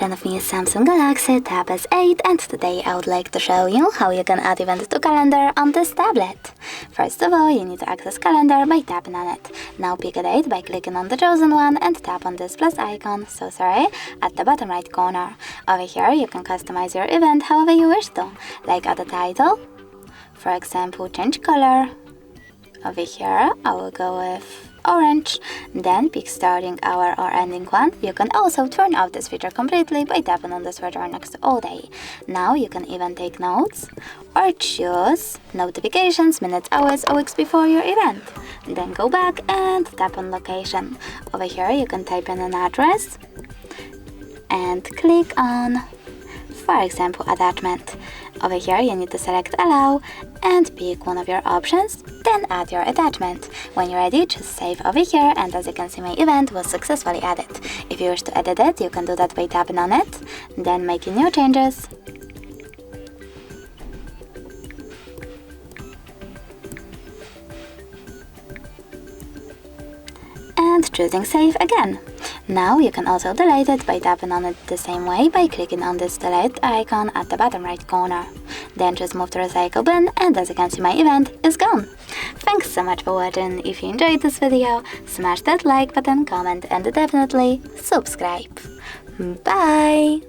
front of me is Samsung Galaxy Tab S8, and today I would like to show you how you can add event to calendar on this tablet. First of all, you need to access calendar by tapping on it. Now pick a date by clicking on the chosen one and tap on this plus icon, at the bottom right corner. Over here you can customize your event however you wish to, like add a title, for example change color. Over here I will go with orange, then pick starting hour or ending one. You can also turn off this feature completely by tapping on the switcher next to all day. Now you can even take notes or choose notifications minutes, hours or weeks before your event. Then go back and tap on location. Over here you can type in an address and click on, for example, attachment. Over here you need to select allow and pick one of your options, then add your attachment. When you're ready, just save over here, and as you can see, my event was successfully added. If you wish to edit it, you can do that by tapping on it, then making new changes. And choosing save again. Now you can also delete it by tapping on it the same way by clicking on this delete icon at the bottom right corner. Then just move to recycle bin, and as you can see, my event is gone. Thanks so much for watching. If you enjoyed this video, smash that like button, comment and definitely subscribe. Bye!